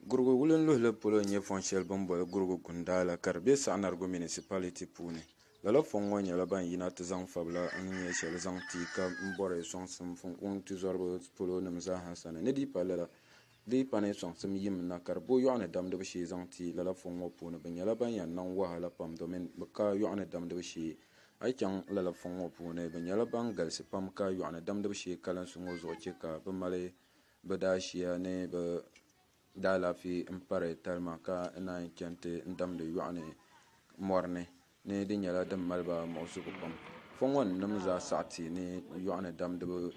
Gurgu wulin luhuli polo n nyɛ fɔŋ shɛli bin bɔli Gurgu Gundaala ka di bɛ Saɣinarigu municipality puuni lala fɔŋ ŋɔ nyɛla ban yina ti zaŋ fabila n nyɛ shɛli zaŋ ti ka bɔri sɔŋsim wun tuzɔriba polo nim zaaha sani ni di pa ni sɔŋsim yimna ka di bo yɔɣuni damdibu shee zaŋ ti lala fɔŋ ŋɔ puuni bi nyɛla ban yɛn niŋ wahala pam domin bi ka yɔɣuni damdibu shee a yi chaŋ lala fɔŋ ŋɔ puuni bi nyɛla ban galisi pam ka yɔɣuni damdibu shee kalinsi ŋɔ zuɣu chɛ ka bi mali bi daashia ni bi daalaafee n pari talima ka naan chɛni ti damdi yɔɣuni mɔri ni di nyɛla din maliba muɣusigu pam fɔŋ ŋɔ ni nim zaa saɣati ni yɔɣuni damdibu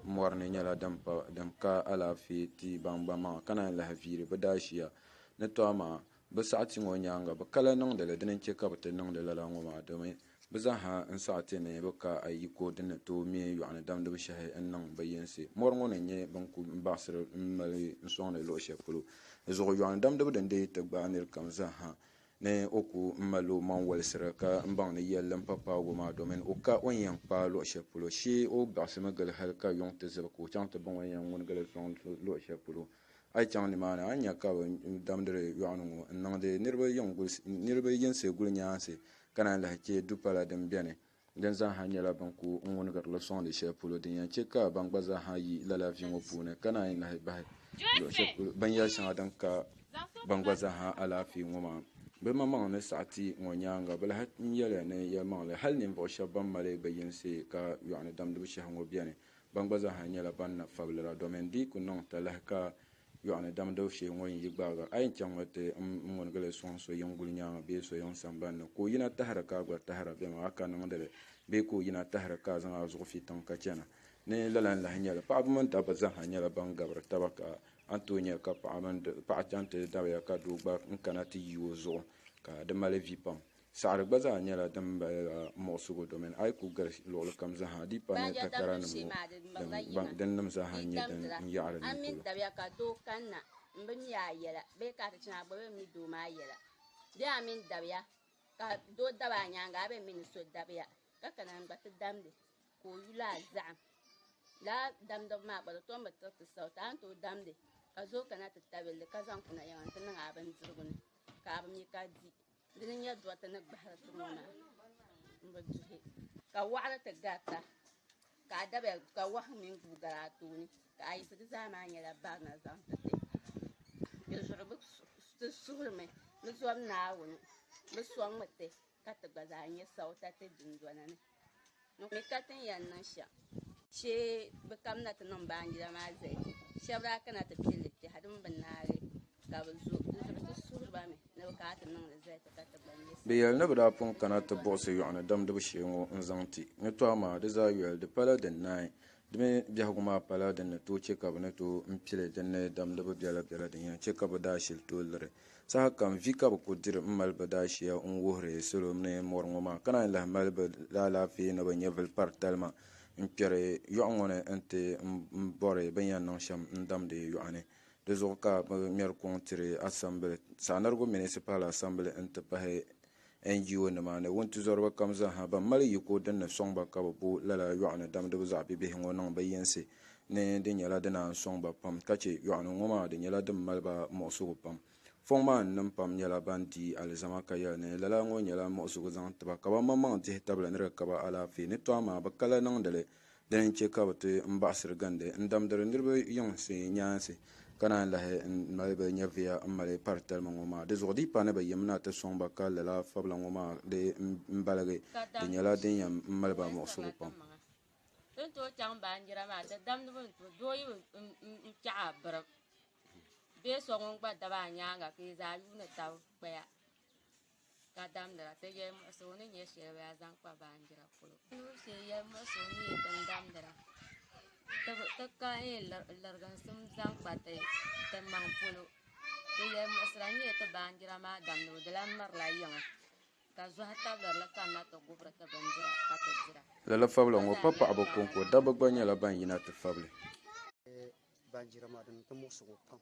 mɔri ni nyɛla din ka alaafee ti ban gba maŋa ka naan lahi viiri bi daashia ni tɔha maa bi saɣati ŋɔ nyaanga bi kala niŋdili dini n chɛ ka bi ti niŋdi lala ŋɔ maa domi bi zaaha n saɣati ni bi ka ayiko din ni tooi mɛ yɔɣuni damdibu shɛhi n niŋ bi yinsi mɔri ŋɔ ni nyɛ bin ku baɣasiri n mali n sɔŋdi luɣu shɛli polo zuɣu yɔɣuni damdibu din deei ti gbaai nira kam zaaha ni o ku mali o maŋ walisira ka n baŋ ni yɛlli n pa paago maa domin o ka o ni yɛn kpaai luɣu shɛli polo shee o baɣasimi gili hali ka yuŋ ti zibi ka o chaŋ ti baŋ o ni yɛn ŋunigili sɔŋ luɣu shɛli polo a yi chaŋ nimaani a ni nya ka bi damdiri yɔɣuni ŋɔ n niŋdi niriba yinsi guli nyaansi ka naan lahi chɛ dupala din biɛni din zaaha nyɛla bin ku ŋunigirili sɔŋdi shɛli polo din yɛn chɛ ka ban gba zaaha yi lala vi ŋɔ puuni ka naan lahi bahi luɣu shɛli polo binyɛri shɛŋa din ka ban gba zaaha alaafee ŋɔ maa bi maŋ ni saɣati ŋɔ nyaanga bi lahi yɛli ni yɛlimaŋli hali ninvuɣu shɛba ban mali bi yinsi ka yɔɣuni damdibu shɛhi ŋɔ biɛni ban gba zaaha nyɛla ban na fabilira domin di ku niŋ ta lahi ka yɔɣuni damdibu shee ŋɔ yi gbaaga a yi chaŋ ti n ŋunigili sɔŋ so yin guli nyaanga bee so yin sambanni ka o yina tahara ka a gba tahara bɛmi a ka niŋdili bee ka o yina tahara ka a zaŋ a zuɣu fi tiŋ ka chɛna ni lala n lahi nyɛli paɣaba mini dabba zaaha nyɛla ban gabiri taba ka an tooi nyɛ ka paɣa chaŋ ti dabiya ka doo gba n kana ti yi o zuɣu ka di mali vi pam saɣari gba zaa nyɛla din mali muɣusigu domin a yi ku galisi luɣuli kam zaaha di pa ni takara nim ŋɔ din nim zaaha nyɛ din yaɣari ni polo ka doo kanna n bi mi a yɛla bee ka ti chɛna gba bi mi doo maa yɛla bee a min dabiya ka doo dabi a nyaanga a bi mi ni so dabiya ka kana n gba ti damdi ka o yuli a zaham laa damdibu maa gba di tom bi tiriti sauti a ni tooi damdi ka zoo kana ti tabili ka zaŋ kuna yaŋa ti niŋ a bindirigu ni ka bi mi ka di di ni nyɛ dɔriti ni gbahiriti ŋɔ maa n bi duhi ka waɣari ti garita ka a dabiya ka wahu mini guu gari a tooni ka a yisi di zaa maa nyɛla barina zaŋ ti ti di zuɣu bi suhurimi bi zɔbi Naawuni bi sɔŋmi ti ka ti gba zaa nyɛ sauta ti dundɔna ni mi ka tin yɛn niŋ shɛm shee bi kamina ti niŋ baanjira maa zali shɛba daa kana ti piɛ li piɛha din bi naagi ka bi zo di zuɣu ti suhuriba mi ni bi kana ti niŋ li zali ti ka ti gba nyɛ bi yɛli ni bi daa pun kana ti buɣusi yɔɣuni damdibu shee ŋɔ n zaŋ ti ni tɔha maa di zaa yɔli di pala din naai di mi biɛhigu maa pala din ni tooi chɛ ka bi ni tooi pili din ni damdibu biɛla biɛla din yɛn chɛ ka bi daashili tooi liri saha kam vi ka bi ku diri n mali bi daashia n wuhiri salo ni mɔri ŋɔ maa ka naan lahi mali bi alaafee ni bi nyɛ vuli pari talima n kpɛri yɔɣu ŋɔ ni n ti bɔri bin yɛn niŋ shɛm n damdi yɔɣuni di zuɣu ka bi ŋmɛri kuŋ tiri asambili Saɣinarigu municipal assembly n ti pahi NGO nima ni wuntuzɔriba kam zaaha ban mali yiko din ni sɔŋba ka bi bo lala yɔɣuni damdibu zaɣ bibihi ŋɔ niŋ bi yinsi ni di nyɛla di naan sɔŋba pam ka chɛ yɔɣuni ŋɔ maa di nyɛla din maliba muɣusigu pam fɔŋ maa ni nim pam nyɛla ban di alizama ka yɛli ni lala ŋɔ nyɛla muɣusigu zaŋ tiba ka ba maŋ dihi tabili ni di ka ba alaafee ni tɔha maa bi kala niŋdili din chɛ ka bi ti n baɣasiri gindi n damdiri niriba yinsi nyaansi ka naan lahi n mali bi nyɛviya n mali pari talima ŋɔ maa di zuɣu di pa ni bi yimna ti sɔŋba ka lala fabila ŋɔ maa di n baligi di nyɛla din yɛn maliba muɣusigu pam tin tooi chaŋ baanjira maa di damdibu n tu doo yi n piɛɣu a birim bee so ŋun gba dabi a nyaanga ka yi zaa yuuni tabi gbaya ka damdira ti yɛli muɣusigu ni nyɛ shɛli bi yaa zaŋ kpa baanjira polo shee yɛli muɣusigu ni yɛ tin damdira ti ka liriginsim zaŋ kpa ti maŋ polo ti yɛli muɣusira n nyɛ ti baanjira maa damdibu di lan mirila yiŋa ka zɔhi tabirili kanna ti gubiri ti bindira ka ti dira lala fabila ŋɔ pa paɣaba konko dabba gba nyɛla ban yina ti fabili baanjira maa din ti muɣusigu pam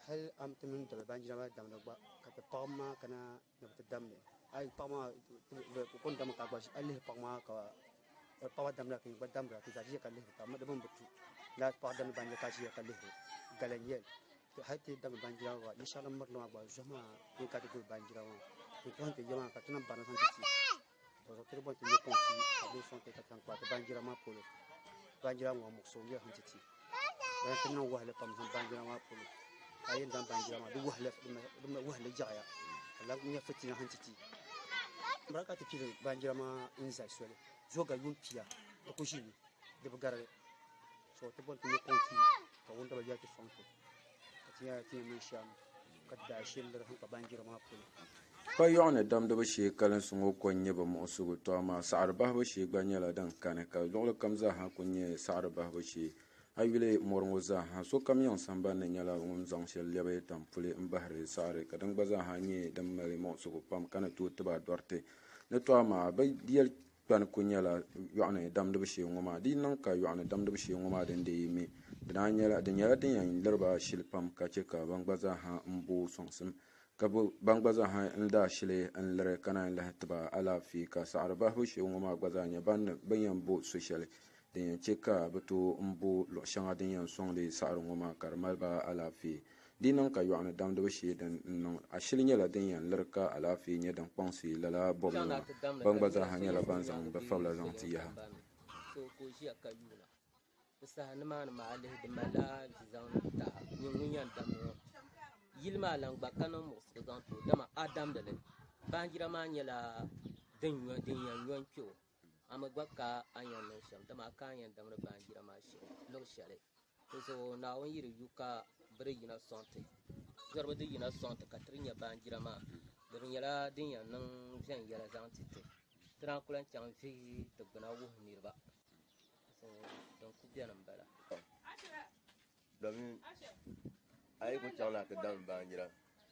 hali am ti mini doli baanjira maa damdi gba ka ti paɣaba maa kana ni bi ti damdi ayi paɣaba maa kun dami ka gba a lihi paɣaba maa ka paɣaba damdila ka gba damdila ka zaɣ ʒiya ka lihi ka di bin bi tu la pa dam ban ka ci ka leho galanyel to hati dam ban jira wa insha Allah mar ba zuma ko ka to ban jira wa to ton te jama ka tan ban san ci to to bon te ko ci abin son te ka tan kwa ban jira ma polo ban jira mo mo so ya han ci dan tan no wahla pam san ban jira ma polo ayin dan ban jira ma du wahla dum wahla jaya la nya fati han ci baraka ta kire ban jira ma in sai sole zo ga yun piya ko shi de bagare so te bon te ko ci ka wonda ba jaki fonko tiya mun sham ka da shi lar han ka ban jira ma polo pa yɔɣuni damdibu shee kalinsi ŋɔ ko n nyɛ bɛ muɣisigu tɔɣa maa saɣiri bahibu shee gba nyɛla din kani ka luɣuli kam zaaha ku nyɛ saɣiri bahibu shee a yuli mɔri ŋɔ zaaha sokam yɛn sambanni nyɛla ŋun zaŋ shɛli lɛbi tampuli n bahiri saɣiri ka din gba zaaha nyɛ din mali muɣisigu pam ka ni tooi tiba dɔriti ni tɔɣa maa bɛ yɛli kpani ku nyɛla yɔɣuni damdibu shee ŋɔ maa di niŋ ka yɔɣuni damdibu shee ŋɔ maa din deei mi di nyɛla din yɛn liriba shili pam ka che ka ban gba zaaha n bo sɔŋsim ka ban gba zaaha n daa shili n liri ka naan lahi tiba alaafee ka saɣiri bahibu shee ŋɔ maa gba zaa nyɛ bin yɛn bo so shɛli din yɛn che ka bɛ to n bo luɣu shɛŋa din yɛn sɔŋdi saɣiri ŋɔ maa ka di mali ba alaafee di niŋ ka yɔɣuni damdibu shee din niŋ a shili nyɛla din yɛn liri ka alaafee nyɛ din kpaŋsi lala bɔbili maa ban gba zaaha nyɛla ban zaŋ bɛ fabila zaŋ ti yaha yilma lan gba kanin musu zan to dama adam da lai banjira ma nyala din yan yon kyo amma gba ka anyan nan sham dama ka anyan da banjira ma shi lo shale to so na won yiri yuka bare yina sonte garba de yina sonte ka trinya banjira ma da nyala din yan nan jan yala zan tite tran kulan chan fi to gana wo mirba so don ku biya nan bala domin ai ko chawla ka dam banjira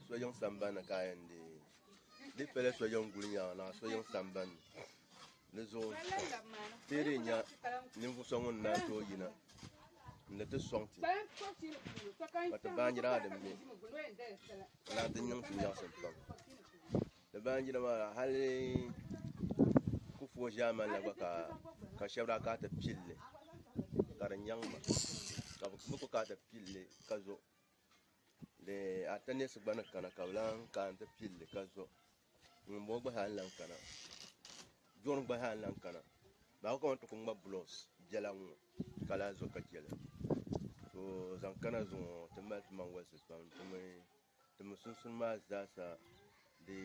so yon samban ka yande di pele so yon gulinya na so yon samban le zo tere nya ni fu songon na to yina ne te sonti pata banjira da me la tin yon tin ya so pam le banjira ma hali ku fo jama la ka shawra ka ta pille karanyang ba ka bu ka ta pille ka zo le atane su bana kana kaulan kan ta pille kazo ngbo gba halan kana jon gba halan kana ba ko to ko ngba blos jalan kala zo ka jela so zan kana zo temat man wasu pan tumi sun ma za sa de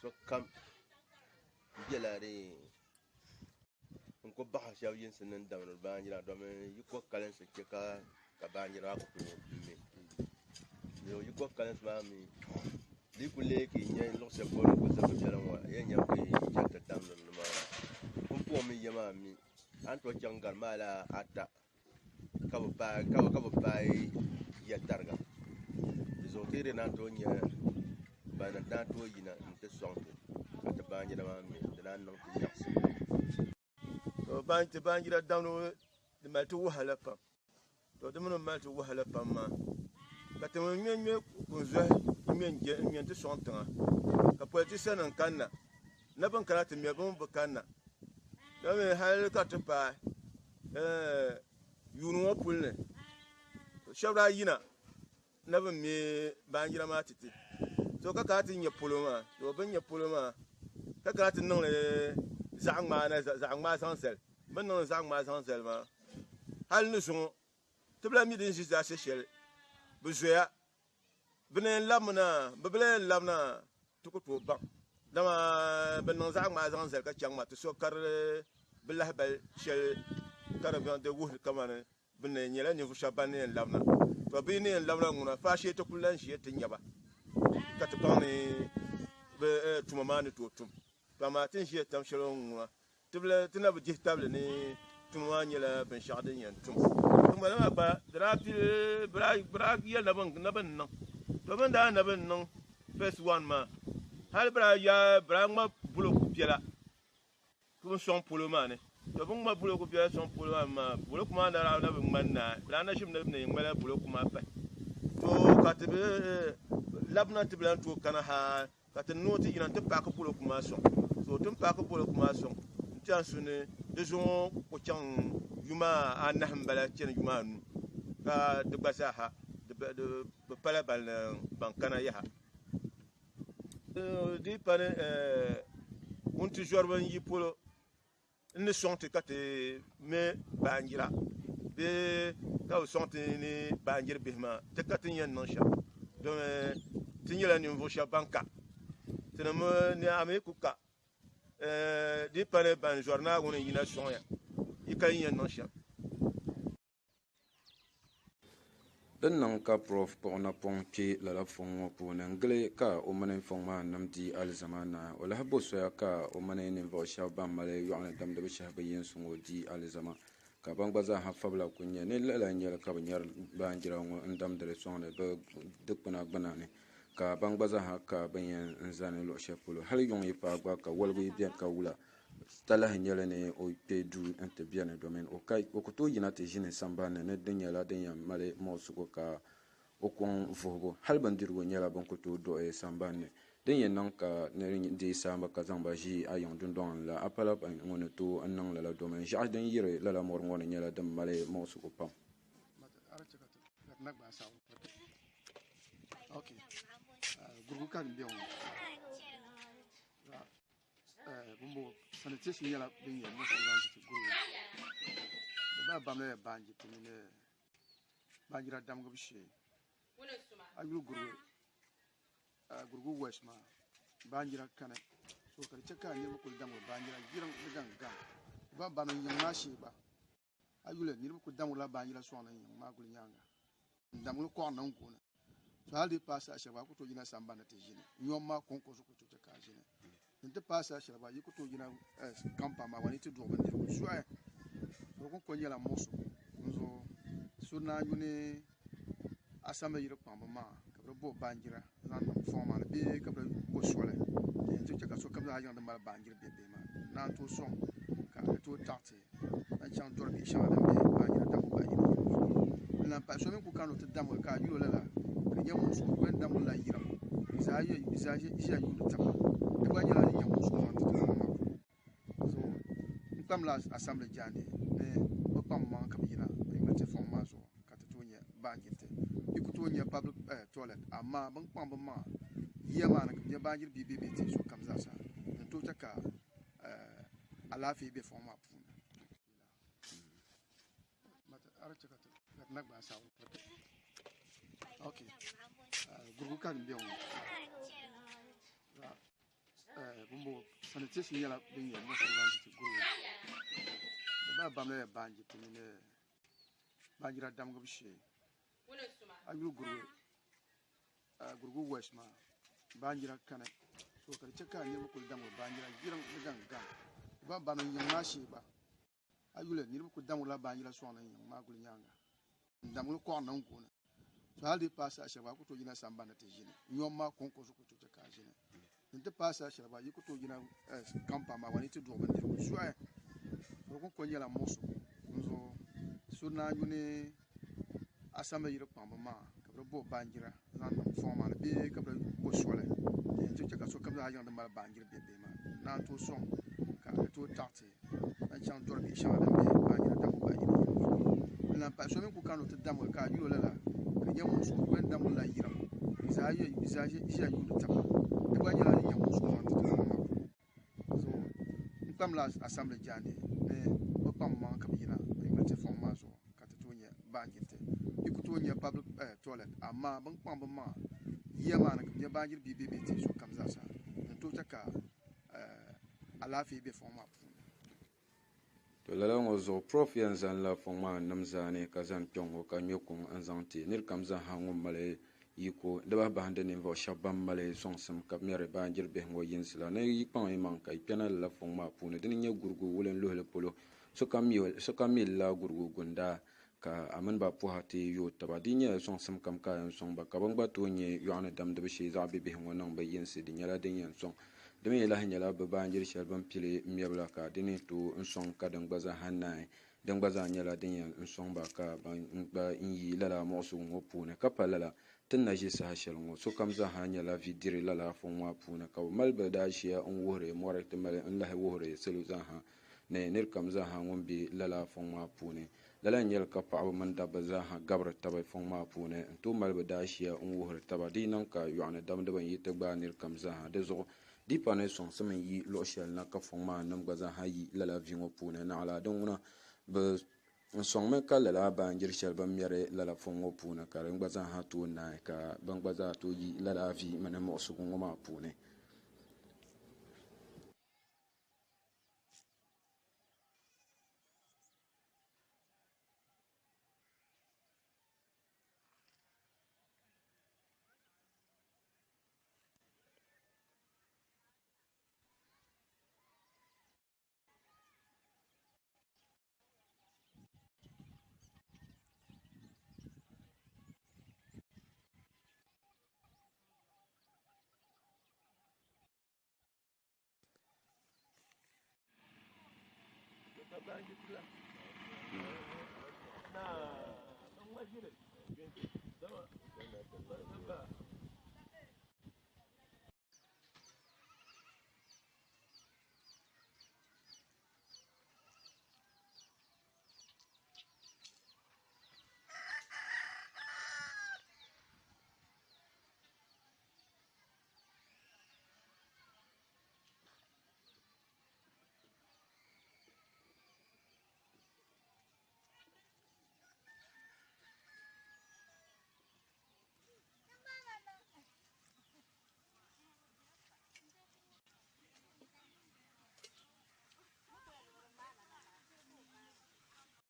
so kam jelare ko ba ha shaw yin sunan da ban jira do me yiko kalan se ke ka ban jira ko me yo yuko kalas mami di kule ki nyen lo se bolo ko se bela wa ye nya ko jata dam no ma po mi yama mi anto jangal mala ata ka ba ya darga zo tire na to nya ba na da to yina inte sonte ata ba nya ma mi da nan ko yaksi to ba nya dam no de mal to wahala pa to de mo mal to wahala pa ma ka te men kun zo men te son tan ka politician an kanna na ban kana te me ban bakanna da me hal ka te pa yunu opulne shabra yina na ban me ban jira ma titi so ka te nya poloma do ban nya poloma ka te non le zangma sansel ban non zangma sansel ma hal nu so te bla mi din ji za shel buzoya benen lamna bebelen lamna tuku to bak dama benon za ma zan zel ka changma to so kar billah bal shel kar ban de wuh kamane benen nyela ni fu shabane lamna to bi ni lamna nguna fa she to kullan shi tin yaba ka to bani be tuma mani to tum ba ma tin shi tam shelo nguna tibla tinab jihtable ni tuma nyela ben shadin yan tum ma ba drapi bra ya naban nan to ban da naban nan first one ma hal bra ma bulo ku piela ku son polo ma ne to ban ma bulo ku piela son polo ma bulo kuma da ra na ban na bra na shim na ne ngala bulo kuma pa to ka te labna te blan to kana ha ka te noti ina te pa ku bulo kuma son so te pa ku bulo kuma son tian sune de zo ko chang yuma anahum bala chen yuma nu ka de gbasa ha de pala ban kana ya ha di pane unti jorban yi polo ne sonte kate me banjira be ka sonte ni banjir bihma te kate yen non sha donc tinyela ni mvo sha banka tenamo ni ame kuka di pane ban jorna woni yina sonya ika yen non sha din niŋ ka prof pɔɣina pɔŋ kpe lala fɔŋ ŋɔ puuni n-gili ka o mini fɔŋ maa nimdi alizama o lahi bo soya ka o mini ninvuɣu shɛba ban mali yɔɣuni damdibu shɛhi bɛ yinsi ŋɔ di alizama ka ban gba zaaha fabila ku nya ni lala nyɛli ka bɛ nyɛri baanjira ŋɔ n-damdili sɔŋni bɛ dikpuna gbuna ni ka ban gba zaaha ka bɛ yɛn n-zani luɣu shɛli polo hali yuŋ yi paai gba ka waligu bɛni ka wula talahi nyɛli ni o kpe duu n-ti bɛni domin o ku tooi yina ti ʒini sambani ni din nyɛla din yɛn mali muɣusigu ka o kɔŋ vuhigu hali bindirigu nyɛla bin ku tooi duɣi sambani din yɛn niŋ ka ni deei saamba ka zaŋ ba ʒi a yiŋ dundɔŋ la a pala ŋɔ ni tooi n-niŋ lala domin ʒiɛɣu din yiri lala mɔri ŋɔ ni nyɛla din mali muɣusigu pam gurgu ka din bɛ ŋɔ bumbo sanitation yɛla din yɛ musu zaŋ ti gurgu di baa bam la baanji ti mini baanjira damgibu shee a yuli gurgu west maa baanjira kani so ka di chɛ ka niriba kuli damgi baanjira yiriŋ di gaŋ gaŋ di baa bam yiŋ maa shee gba a yuli niriba kuli damgila baanjira sɔŋ ni yiŋ maa guli nyaaŋa n-damgili kɔɣu niŋ gooni so hali di paasi a shɛba a ku tooi yina sambani ti ʒini nyɔm maa kɔnko so ku tooi chɛ ka a ʒini n ti paasi a shɛba yi ku tooi yina kampa maa wani ti duɣi bindirigu zuɣu so ku kɔli nyɛla muɣusu n-zo so naa yuni asambili yiri kpaŋba maa ka bɛ bo baanjira zaŋ niŋ fɔŋ maa ni bee ka bɛ bo soli n ti chɛ ka so kam zaa yiŋ di mali baanjiri be bihi maa naan tooi sɔŋ ka di tooi taɣiti ban chaŋ dɔri bihi shɛŋa din be baanjira dambu baanjira yiri lan paɣa so min ku kani o ti damgi ka a yuli lala ka nyɛ muɣusu o gba damgi la yiriŋ bi zaa ʒiya yuuni taba di gba nyɛla din nyɛ muɣusu zaŋ ti ti fɔŋ maa so n kpamla asambili jaandi ni bɛ kpam maŋ ka bɛ yina n ti fɔŋ maa zuɣu ka ti tooi nyɛ baanjiriti yi ku tooi nyɛ public toilet amma bin kpam bɛ maa yiya maa ni ka nyɛ baanjiri bii be ti so kam zaasa n tooi chɛ ka alaafee be fɔŋ maa puuni gurgu ka din bɛ ŋɔ bumbo sanitation yɛla din yɛ musu zaŋ ti gurgu di baa bam la baanji ti mini baanjira damgibu shee a yuli gurgu west maa baanjira kani so ka di chɛ ka niriba kuli damgi baanjira yiriŋ di gaŋ gaŋ di baa bam yiŋ maa shee gba a yuli niriba kuli damgila baanjira sɔŋ ni yiŋ maa guli nyaaŋa n-damgili kɔɣu niŋ gooni so hali di paasi a shɛba a ku tooi yina sambani ti ʒini nyɔm maa kɔnko so ku tooi chɛ ka a ʒini n ti paasi a shɛba yi ku tooi yina kampa maa wani ti duɣi bindirigu zuɣu so ku kɔli nyɛla muɣusu n-zo so naa yuni asambili yiri kpaŋba maa ka bɛ bo baanjira zaŋ niŋ fɔŋ maa ni bee ka bɛ bo soli n ti chɛ ka so kam zaa yiŋ di mali baanjiri be bihi maa naan tooi sɔŋ ka di tooi taɣiti ban chaŋ dɔri bihi shɛŋa din be baanjira dambu baanjira yiri lan paɣa so min ku kani o ti damgi ka a yuli lala ka nyɛ muɣusu o gba damgi la yiriŋ bi zaa ʒiya yuuni taba di gba nyɛla din nyɛ muɣusu zaŋ ti ti fɔŋ maa so n kpamla asambili jaandi ni bɛ kpam maŋ ka bɛ yina n ti fɔŋ maa zuɣu ka ti tooi nyɛ baanjiriti yi ku tooi nyɛ public toilet amma bin kpam bɛ maa yiya maa ni ka nyɛ baanjiri bii be ti so kam zaasa n tooi chɛ ka alaafee be fɔŋ maa puuni to lala ŋɔ zuɣu prof yɛn zaŋla fɔŋ maa nim zaani ka zaŋ kpɛ ŋɔ ka ŋmɛ kuŋ n zaŋ ti niri kam zaaha ŋun mali yiko di baa bahindi ninvuɣu shɛba ban mali sɔŋsim ka mɛri baanjiri bihi ŋɔ yinsi la ni yi kpaŋ yi maŋ ka yi kpɛna lala fɔŋ maa puuni dini nyɛ gurigu wulin luhili polo sokam mɛlila gurigu gundaa ka a mini ba pɔha ti yooi taba di nyɛla sɔŋsim kam ka yɛn sɔŋ ba ka bin gba tooi nyɛ yɔɣuni damdibu shee zaɣ bibihi ŋɔ niŋ bi yinsi di nyɛla din yɛn sɔŋ di mi lahi nyɛla bɛ baanjiri shɛli bin pili mɛbila ka di ni tooi n sɔŋ ka din gba zaaha naai din gba zaa nyɛla din yɛn sɔŋ ba ka ban gba n yi lala muɣusigu ŋɔ puuni ka pa lala tin na ʒi saha shɛli ŋɔ sokam zaaha nyɛla vidiri lala fɔŋ maa puuni ka bɛ mali bɛ daa ʒiya n wuhiri mɔri ti mali n lahi wuhiri salo zaaha ni nir kam zaaha ŋun be lala fɔŋ maa puuni lala n nyɛli ka paɣaba mini dabba zaaha gabiri taba fɔŋ maa puuni n too mali bɛ daashia n wuhiri taba di yi niŋ ka yɔɣuni damdiba n yi ti gbaai nir kam zaaha di zuɣu dipa ni sɔŋsim n yi luɣu shɛli na ka fɔŋ maa nim gba zaaha yi lala vi ŋɔ puuni naɣala din ŋuna bɛ n sɔŋmi ka lala baanjiri shɛli bin mɛri lala fɔŋ ŋɔ puuni ka din gba zaaha tooi naai ka bin gba zaa tooi yi lala vi mini muɣusigu ŋɔ maa puuni Nah,